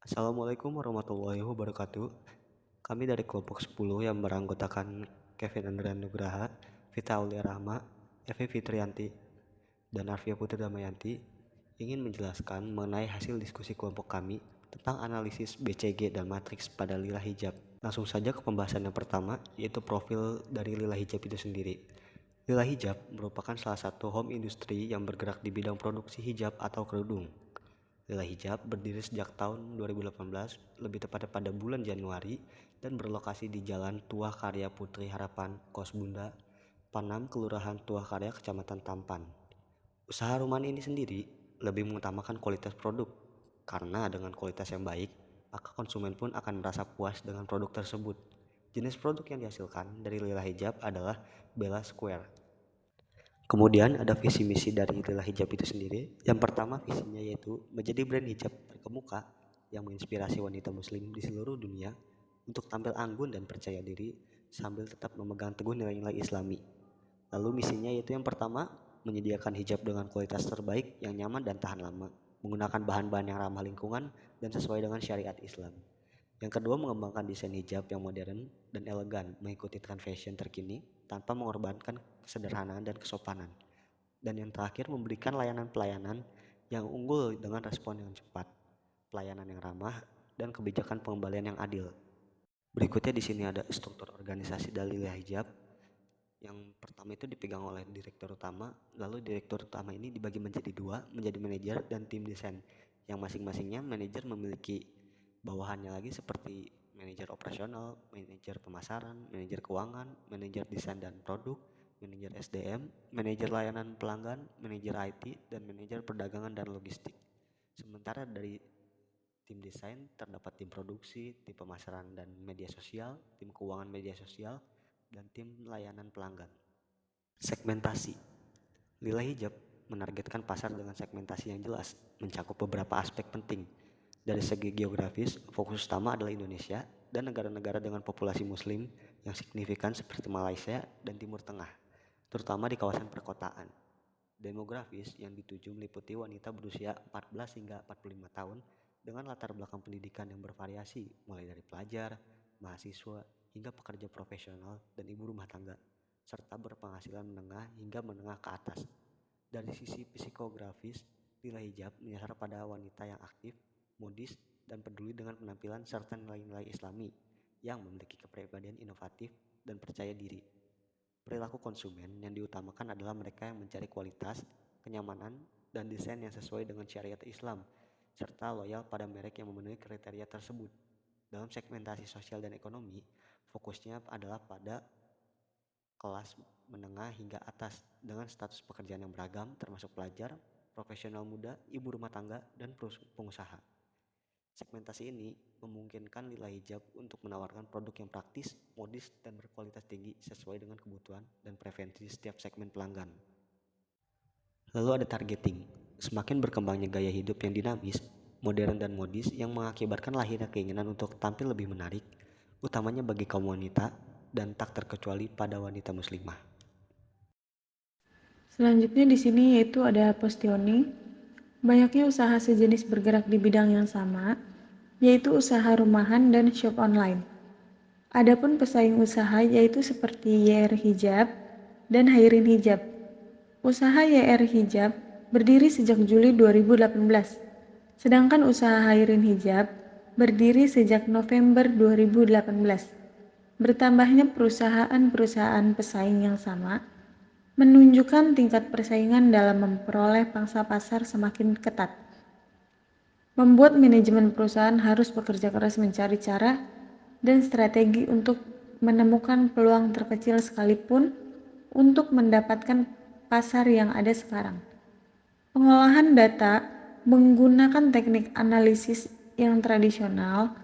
Assalamualaikum warahmatullahi wabarakatuh. Kami dari kelompok 10 yang beranggotakan Kevin Andrian Nugraha, Vita Aulia Rahma, Evi Fitrianti, dan Arvia Putri Damayanti ingin menjelaskan mengenai hasil diskusi kelompok kami tentang analisis BCG dan matriks pada lila hijab. Langsung saja ke pembahasan yang pertama, yaitu profil dari lila hijab itu sendiri. Lila hijab merupakan salah satu home industry yang bergerak di bidang produksi hijab atau kerudung. Lila Hijab berdiri sejak tahun 2018, lebih tepatnya pada bulan Januari, dan berlokasi di Jalan Tuah Karya Putri Harapan, Kos Bunda, Panam, Kelurahan Tuah Karya, Kecamatan Tampan. Usaha rumahan ini sendiri lebih mengutamakan kualitas produk, karena dengan kualitas yang baik, maka konsumen pun akan merasa puas dengan produk tersebut. Jenis produk yang dihasilkan dari Lila Hijab adalah Bella Square. Kemudian ada visi misi dari Lila Hijab itu sendiri. Yang pertama visinya yaitu menjadi brand hijab terkemuka yang menginspirasi wanita muslim di seluruh dunia untuk tampil anggun dan percaya diri sambil tetap memegang teguh nilai-nilai Islami. Lalu misinya yaitu yang pertama, menyediakan hijab dengan kualitas terbaik yang nyaman dan tahan lama, menggunakan bahan-bahan yang ramah lingkungan dan sesuai dengan syariat Islam. Yang kedua, mengembangkan desain hijab yang modern dan elegan, mengikuti tren fashion terkini tanpa mengorbankan kesederhanaan dan kesopanan. Dan yang terakhir, memberikan layanan-pelayanan yang unggul dengan respon yang cepat, pelayanan yang ramah, dan kebijakan pengembalian yang adil. Berikutnya di sini ada struktur organisasi Dalilah Hijab. Yang pertama itu dipegang oleh direktur utama, lalu direktur utama ini dibagi menjadi dua, menjadi manajer dan tim desain, yang masing-masingnya manajer memiliki bawahannya lagi seperti manajer operasional, manajer pemasaran, manajer keuangan, manajer desain dan produk, manajer SDM, manajer layanan pelanggan, manajer IT, dan manajer perdagangan dan logistik. Sementara dari tim desain terdapat tim produksi, tim pemasaran dan media sosial, tim keuangan media sosial, dan tim layanan pelanggan. Segmentasi. Lila Hijab menargetkan pasar dengan segmentasi yang jelas, mencakup beberapa aspek penting. Dari segi geografis, fokus utama adalah Indonesia dan negara-negara dengan populasi muslim yang signifikan seperti Malaysia dan Timur Tengah, terutama di kawasan perkotaan. Demografis yang dituju meliputi wanita berusia 14 hingga 45 tahun dengan latar belakang pendidikan yang bervariasi, mulai dari pelajar, mahasiswa, hingga pekerja profesional dan ibu rumah tangga, serta berpenghasilan menengah hingga menengah ke atas. Dari sisi psikografis, Lila Hijab menyasar pada wanita yang aktif, modis, dan peduli dengan penampilan serta nilai-nilai Islami yang memiliki kepribadian inovatif dan percaya diri. Perilaku konsumen yang diutamakan adalah mereka yang mencari kualitas, kenyamanan, dan desain yang sesuai dengan syariat Islam, serta loyal pada merek yang memenuhi kriteria tersebut. Dalam segmentasi sosial dan ekonomi, fokusnya adalah pada kelas menengah hingga atas dengan status pekerjaan yang beragam termasuk pelajar, profesional muda, ibu rumah tangga, dan pengusaha. Segmentasi ini memungkinkan Lila Hijab untuk menawarkan produk yang praktis, modis, dan berkualitas tinggi sesuai dengan kebutuhan dan preferensi setiap segmen pelanggan. Lalu ada targeting. Semakin berkembangnya gaya hidup yang dinamis, modern dan modis yang mengakibatkan lahirnya keinginan untuk tampil lebih menarik, utamanya bagi kaum wanita dan tak terkecuali pada wanita muslimah. Selanjutnya di sini yaitu ada positioning. Banyaknya usaha sejenis bergerak di bidang yang sama, yaitu usaha rumahan dan shop online. Adapun pesaing usaha yaitu seperti YR Hijab dan Hairin Hijab. Usaha YR Hijab berdiri sejak Juli 2018, sedangkan usaha Hairin Hijab berdiri sejak November 2018. Bertambahnya perusahaan-perusahaan pesaing yang sama menunjukkan tingkat persaingan dalam memperoleh pangsa pasar semakin ketat. Membuat manajemen perusahaan harus bekerja keras mencari cara dan strategi untuk menemukan peluang terkecil sekalipun untuk mendapatkan pasar yang ada sekarang. Pengolahan data menggunakan teknik analisis yang tradisional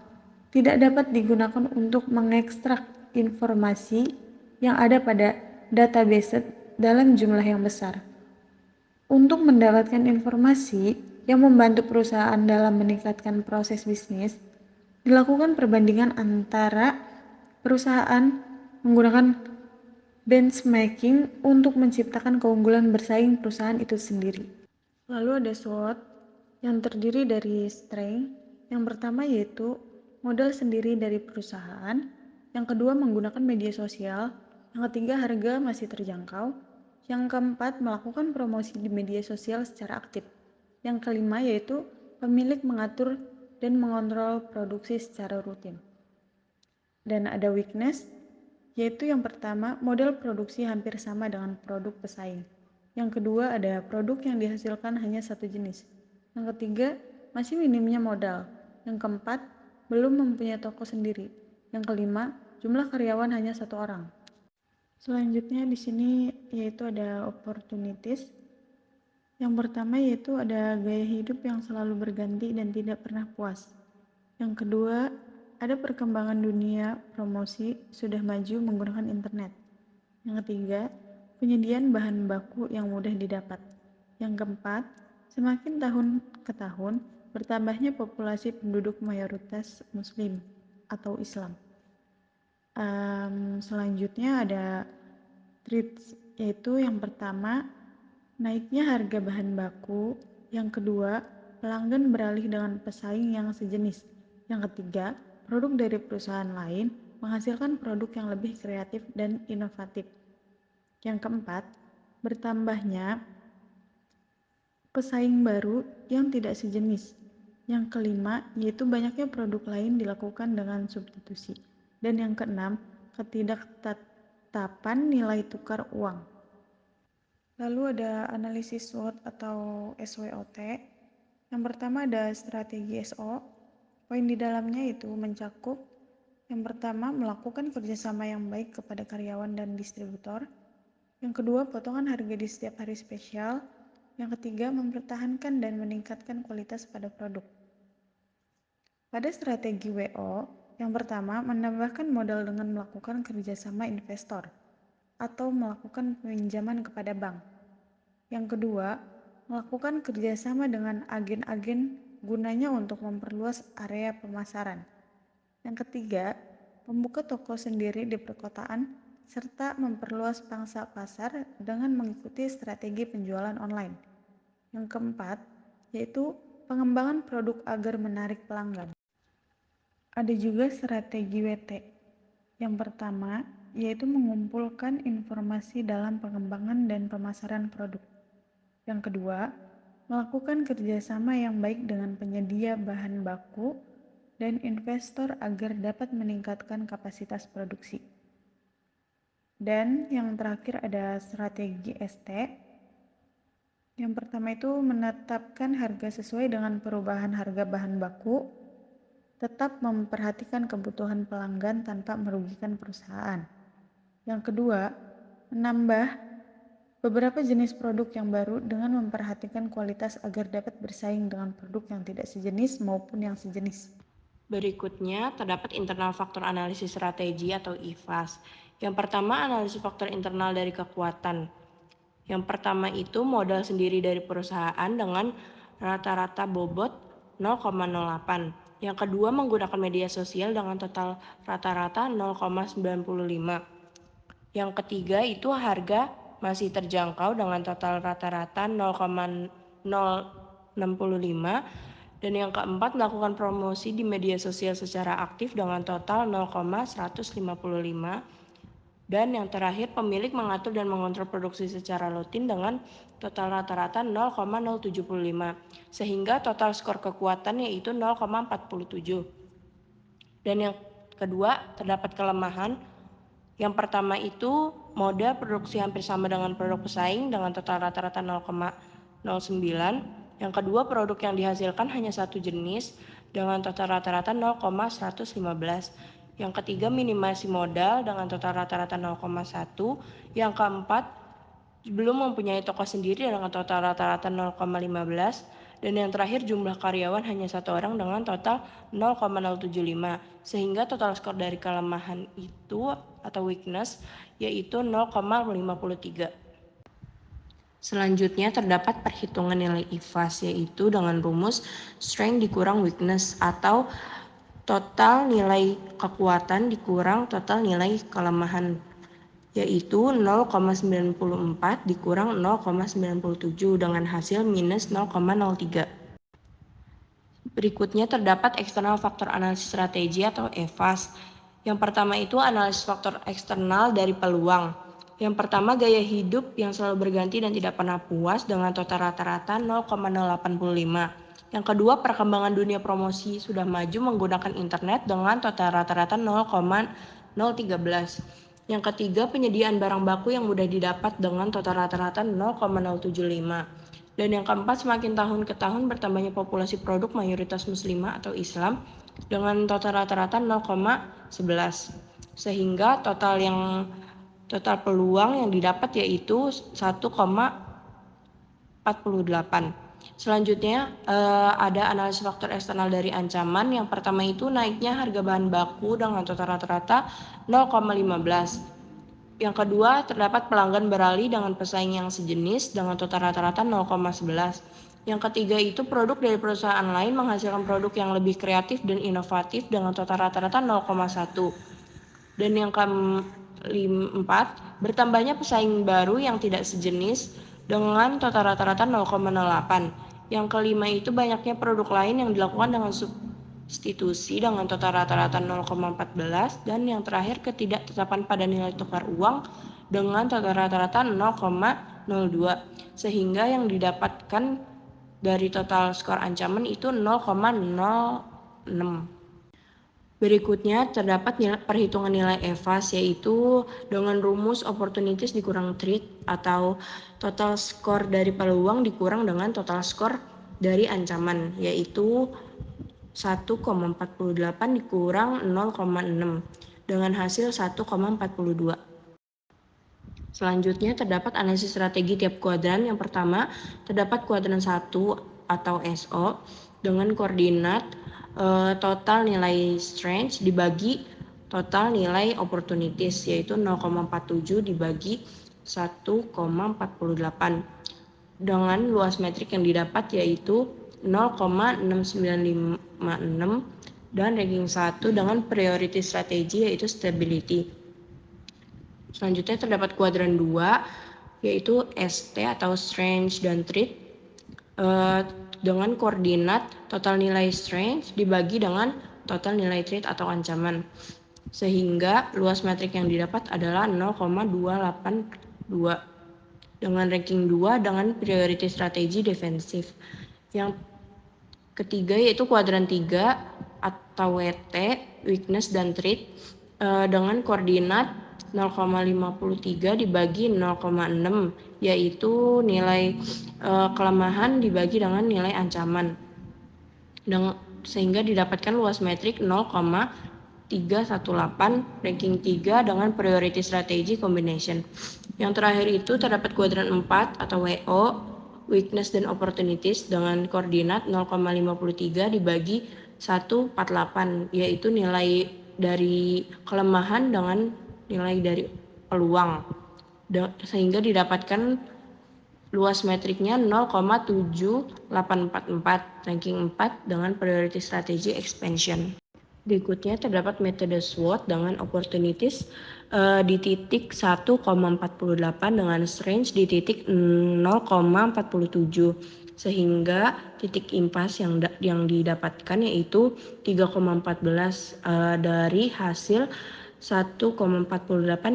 tidak dapat digunakan untuk mengekstrak informasi yang ada pada database dalam jumlah yang besar. Untuk mendapatkan informasi yang membantu perusahaan dalam meningkatkan proses bisnis, dilakukan perbandingan antara perusahaan menggunakan benchmarking untuk menciptakan keunggulan bersaing perusahaan itu sendiri. Lalu ada SWOT yang terdiri dari strength, Yang pertama yaitu modal sendiri dari perusahaan, yang kedua menggunakan media sosial, yang ketiga harga masih terjangkau, yang keempat melakukan promosi di media sosial secara aktif, yang kelima yaitu pemilik mengatur dan mengontrol produksi secara rutin. Dan ada weakness, yaitu yang pertama model produksi hampir sama dengan produk pesaing. Yang kedua ada produk yang dihasilkan hanya satu jenis. Yang ketiga masih minimnya modal. Yang keempat belum mempunyai toko sendiri. Yang kelima jumlah karyawan hanya satu orang. Selanjutnya di sini yaitu ada opportunities. Yang pertama yaitu ada gaya hidup yang selalu berganti dan tidak pernah puas. Yang kedua, ada perkembangan dunia promosi sudah maju menggunakan internet. Yang ketiga, penyediaan bahan baku yang mudah didapat. Yang keempat, semakin tahun ke tahun bertambahnya populasi penduduk mayoritas Muslim atau Islam. Selanjutnya ada threats, yaitu yang pertama, naiknya harga bahan baku. Yang kedua, pelanggan beralih dengan pesaing yang sejenis. Yang ketiga, produk dari perusahaan lain menghasilkan produk yang lebih kreatif dan inovatif. Yang keempat, bertambahnya pesaing baru yang tidak sejenis. Yang kelima, yaitu banyaknya produk lain dilakukan dengan substitusi. Dan yang keenam, ketidaktetapan nilai tukar uang. Lalu ada analisis SWOT atau SWOT. Yang pertama ada strategi SO. Poin di dalamnya itu mencakup yang pertama melakukan kerjasama yang baik kepada karyawan dan distributor. Yang kedua potongan harga di setiap hari spesial. Yang ketiga mempertahankan dan meningkatkan kualitas pada produk. Pada strategi WO, yang pertama menambahkan modal dengan melakukan kerjasama investor atau melakukan pinjaman kepada bank. Yang kedua, melakukan kerjasama dengan agen-agen gunanya untuk memperluas area pemasaran. Yang ketiga, membuka toko sendiri di perkotaan serta memperluas pangsa pasar dengan mengikuti strategi penjualan online. Yang keempat, yaitu pengembangan produk agar menarik pelanggan. Ada juga strategi WT. Yang pertama, yaitu mengumpulkan informasi dalam pengembangan dan pemasaran produk. Yang kedua, melakukan kerjasama yang baik dengan penyedia bahan baku dan investor agar dapat meningkatkan kapasitas produksi. Dan yang terakhir ada strategi ST. Yang pertama itu menetapkan harga sesuai dengan perubahan harga bahan baku, tetap memperhatikan kebutuhan pelanggan tanpa merugikan perusahaan. Yang kedua, menambah beberapa jenis produk yang baru dengan memperhatikan kualitas agar dapat bersaing dengan produk yang tidak sejenis maupun yang sejenis. Berikutnya, terdapat internal faktor analisis strategi atau IFAS. Yang pertama, analisis faktor internal dari kekuatan. Yang pertama itu modal sendiri dari perusahaan dengan rata-rata bobot 0,08. Yang kedua, menggunakan media sosial dengan total rata-rata 0,95. Yang ketiga itu harga masih terjangkau dengan total rata-rata 0,065. Dan yang keempat, melakukan promosi di media sosial secara aktif dengan total 0,155. Dan yang terakhir, pemilik mengatur dan mengontrol produksi secara rutin dengan total rata-rata 0,075. Sehingga total skor kekuatan yaitu 0,47. Dan yang kedua, terdapat kelemahan. Yang pertama itu modal produksi hampir sama dengan produk pesaing dengan total rata-rata 0,09. Yang kedua, produk yang dihasilkan hanya satu jenis dengan total rata-rata 0,115. Yang ketiga, minimasi modal dengan total rata-rata 0,1. Yang keempat, belum mempunyai toko sendiri dengan total rata-rata 0,15. Dan yang terakhir, jumlah karyawan hanya satu orang dengan total 0,075. Sehingga total skor dari kelemahan itu atau weakness yaitu 0,53. Selanjutnya terdapat perhitungan nilai IFAS yaitu dengan rumus strength dikurang weakness atau total nilai kekuatan dikurang total nilai kelemahan, yaitu 0,94 dikurang 0,97 dengan hasil minus 0,03. Berikutnya terdapat eksternal faktor analisis strategi atau EFAS. Yang pertama itu analisis faktor eksternal dari peluang. Yang pertama gaya hidup yang selalu berganti dan tidak pernah puas dengan total rata-rata 0,085. Yang kedua perkembangan dunia promosi sudah maju menggunakan internet dengan total rata-rata 0,013. Yang ketiga penyediaan barang baku yang mudah didapat dengan total rata-rata 0,075. Dan yang keempat, semakin tahun ke tahun bertambahnya populasi produk mayoritas muslimah atau Islam dengan total rata-rata 0,11. Sehingga total peluang yang didapat yaitu 1,48. Selanjutnya ada analisis faktor eksternal dari ancaman. Yang pertama itu naiknya harga bahan baku dengan total rata-rata 0,15. Yang kedua, terdapat pelanggan beralih dengan pesaing yang sejenis dengan total rata-rata 0,11. Yang ketiga itu produk dari perusahaan lain menghasilkan produk yang lebih kreatif dan inovatif dengan total rata-rata 0,1. Dan yang keempat, bertambahnya pesaing baru yang tidak sejenis dengan total rata-rata 0,08. Yang kelima itu banyaknya produk lain yang dilakukan dengan substitusi dengan total rata-rata 0,14. Dan yang terakhir ketidaktetapan pada nilai tukar uang dengan total rata-rata 0,02. Sehingga yang didapatkan dari total skor ancaman itu 0,06. Berikutnya terdapat perhitungan nilai EVAS yaitu dengan rumus opportunities dikurang threat atau total skor dari peluang dikurang dengan total skor dari ancaman yaitu 1,48 dikurang 0,6 dengan hasil 1,42. Selanjutnya terdapat analisis strategi tiap kuadran. Yang pertama terdapat kuadran 1 atau SO dengan koordinat total nilai strength dibagi total nilai opportunities yaitu 0,47 dibagi 1,48 dengan luas metrik yang didapat yaitu 0,6956 dan ranking 1 dengan priority strategi yaitu stability. Selanjutnya terdapat kuadran 2 yaitu ST atau strength dan threat dengan koordinat total nilai strength dibagi dengan total nilai threat atau ancaman. Sehingga luas metrik yang didapat adalah 0,282 dengan ranking 2 dengan priority strategi defensif. Yang ketiga yaitu kuadran 3 atau WT weakness dan threat dengan koordinat 0,53 dibagi 0,6 yaitu nilai kelemahan dibagi dengan nilai ancaman sehingga didapatkan luas metrik 0,318 ranking 3 dengan priority strategi combination. Yang terakhir itu terdapat kuadran 4 atau WO weakness dan opportunities dengan koordinat 0,53 dibagi 148 yaitu nilai dari kelemahan dengan nilai dari peluang sehingga didapatkan luas metriknya 0,7844 ranking 4 dengan priority strategi expansion. Berikutnya terdapat metode SWOT dengan opportunities di titik 1,48 dengan strength di titik 0,47 sehingga titik impas yang didapatkan yaitu 3,14 dari hasil 1,48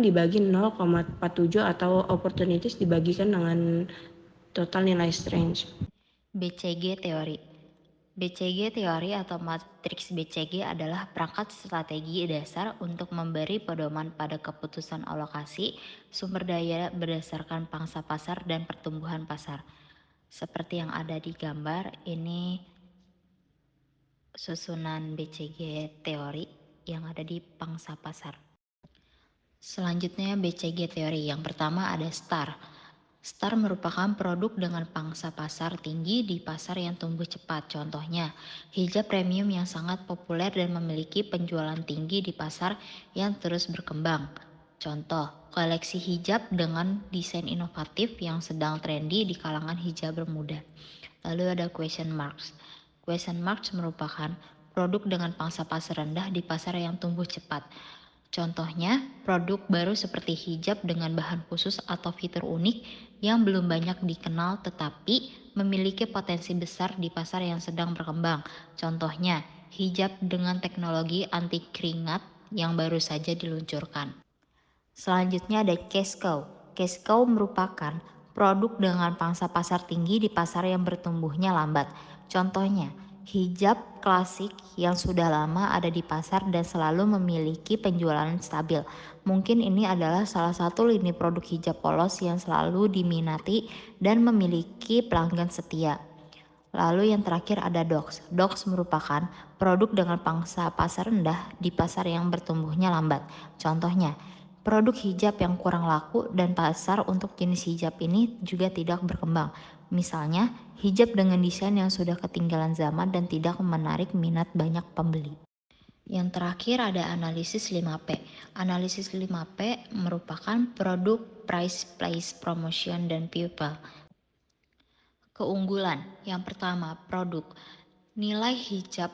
dibagi 0,47 atau opportunities dibagikan dengan total nilai strength. BCG teori. BCG teori atau matriks BCG adalah perangkat strategi dasar untuk memberi pedoman pada keputusan alokasi sumber daya berdasarkan pangsa pasar dan pertumbuhan pasar. Seperti yang ada di gambar, ini susunan BCG teori yang ada di pangsa pasar. Selanjutnya BCG teori. Yang pertama ada STAR. STAR merupakan produk dengan pangsa pasar tinggi di pasar yang tumbuh cepat. Contohnya, hijab premium yang sangat populer dan memiliki penjualan tinggi di pasar yang terus berkembang. Contoh, koleksi hijab dengan desain inovatif yang sedang trendy di kalangan hijaber muda. Lalu ada question marks. Question marks merupakan produk dengan pangsa pasar rendah di pasar yang tumbuh cepat. Contohnya, produk baru seperti hijab dengan bahan khusus atau fitur unik yang belum banyak dikenal tetapi memiliki potensi besar di pasar yang sedang berkembang. Contohnya, hijab dengan teknologi anti keringat yang baru saja diluncurkan. Selanjutnya ada cash cow. Cash cow merupakan produk dengan pangsa pasar tinggi di pasar yang bertumbuhnya lambat. Contohnya, hijab klasik yang sudah lama ada di pasar dan selalu memiliki penjualan stabil. Mungkin ini adalah salah satu lini produk hijab polos yang selalu diminati dan memiliki pelanggan setia. Lalu yang terakhir ada Docs. Docs merupakan produk dengan pangsa pasar rendah di pasar yang bertumbuhnya lambat. Contohnya, produk hijab yang kurang laku dan pasar untuk jenis hijab ini juga tidak berkembang. Misalnya, hijab dengan desain yang sudah ketinggalan zaman dan tidak menarik minat banyak pembeli. Yang terakhir ada analisis 5P. Analisis 5P merupakan produk, price, place, promotion, dan people. Keunggulan. Yang pertama, produk. Nilai hijab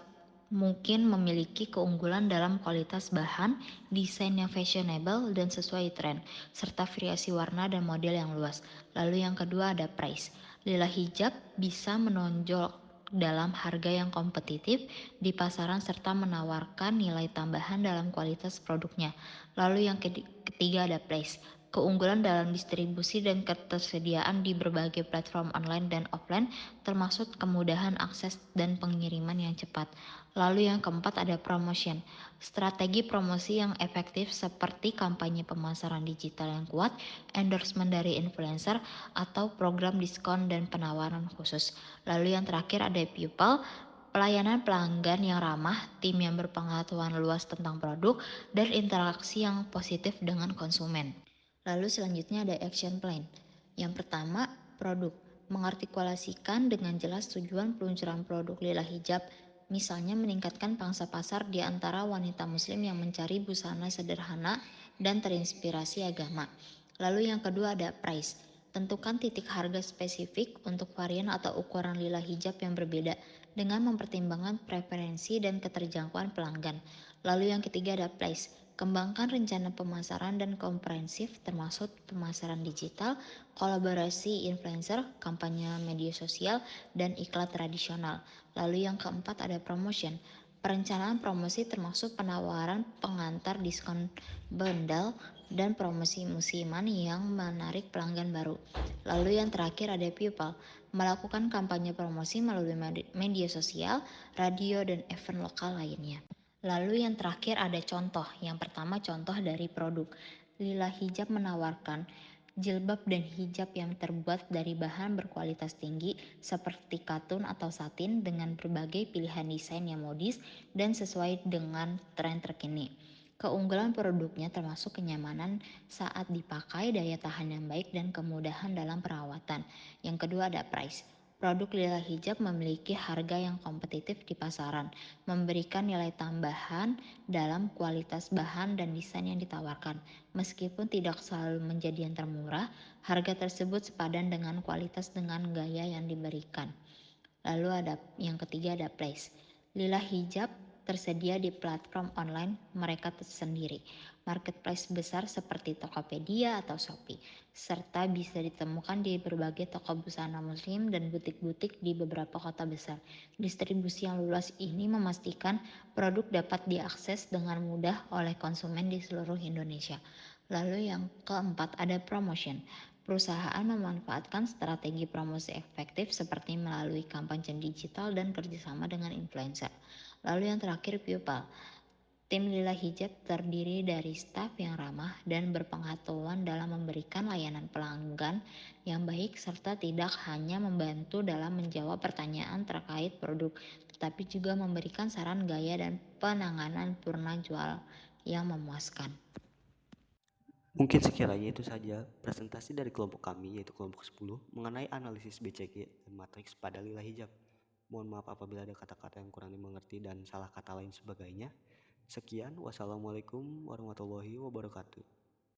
mungkin memiliki keunggulan dalam kualitas bahan, desain yang fashionable dan sesuai tren, serta variasi warna dan model yang luas. Lalu yang kedua ada price. Lila hijab bisa menonjol dalam harga yang kompetitif di pasaran serta menawarkan nilai tambahan dalam kualitas produknya. Lalu yang ketiga ada place. Keunggulan dalam distribusi dan ketersediaan di berbagai platform online dan offline, termasuk kemudahan akses dan pengiriman yang cepat. Lalu yang keempat ada promotion. Strategi promosi yang efektif seperti kampanye pemasaran digital yang kuat, endorsement dari influencer, atau program diskon dan penawaran khusus. Lalu yang terakhir ada people. Pelayanan pelanggan yang ramah, tim yang berpengetahuan luas tentang produk, dan interaksi yang positif dengan konsumen. Lalu selanjutnya ada action plan. Yang pertama, produk. Mengartikulasikan dengan jelas tujuan peluncuran produk lila hijab, misalnya meningkatkan pangsa pasar di antara wanita muslim yang mencari busana sederhana dan terinspirasi agama. Lalu yang kedua ada price. Tentukan titik harga spesifik untuk varian atau ukuran lila hijab yang berbeda dengan mempertimbangkan preferensi dan keterjangkauan pelanggan. Lalu yang ketiga ada place. Kembangkan rencana pemasaran dan komprehensif termasuk pemasaran digital, kolaborasi influencer, kampanye media sosial, dan iklan tradisional. Lalu yang keempat ada promotion. Perencanaan promosi termasuk penawaran pengantar diskon bundle dan promosi musiman yang menarik pelanggan baru. Lalu yang terakhir ada people. Melakukan kampanye promosi melalui media sosial, radio, dan event lokal lainnya. Lalu yang terakhir ada contoh. Yang pertama contoh dari produk. Lila Hijab menawarkan jilbab dan hijab yang terbuat dari bahan berkualitas tinggi seperti katun atau satin dengan berbagai pilihan desain yang modis dan sesuai dengan tren terkini. Keunggulan produknya termasuk kenyamanan saat dipakai, daya tahan yang baik, dan kemudahan dalam perawatan. Yang kedua ada price. Produk Lila Hijab memiliki harga yang kompetitif di pasaran, memberikan nilai tambahan dalam kualitas bahan dan desain yang ditawarkan. Meskipun tidak selalu menjadi yang termurah, harga tersebut sepadan dengan kualitas dengan gaya yang diberikan. Lalu ada yang ketiga ada place. Lila Hijab tersedia di platform online mereka sendiri, marketplace besar seperti Tokopedia atau Shopee, serta bisa ditemukan di berbagai toko busana muslim dan butik-butik di beberapa kota besar. Distribusi yang luas ini memastikan produk dapat diakses dengan mudah oleh konsumen di seluruh Indonesia. Lalu yang keempat ada promotion. Perusahaan memanfaatkan strategi promosi efektif seperti melalui kampanye digital dan kerjasama dengan influencer. Lalu yang terakhir people. Tim Lila Hijab terdiri dari staf yang ramah dan berpengetahuan dalam memberikan layanan pelanggan yang baik serta tidak hanya membantu dalam menjawab pertanyaan terkait produk, tetapi juga memberikan saran gaya dan penanganan purna jual yang memuaskan. Mungkin sekiranya itu saja presentasi dari kelompok kami, yaitu kelompok 10, mengenai analisis BCG dan matriks pada lila hijab. Mohon maaf apabila ada kata-kata yang kurang dimengerti dan salah kata lain sebagainya. Sekian, wassalamualaikum warahmatullahi wabarakatuh.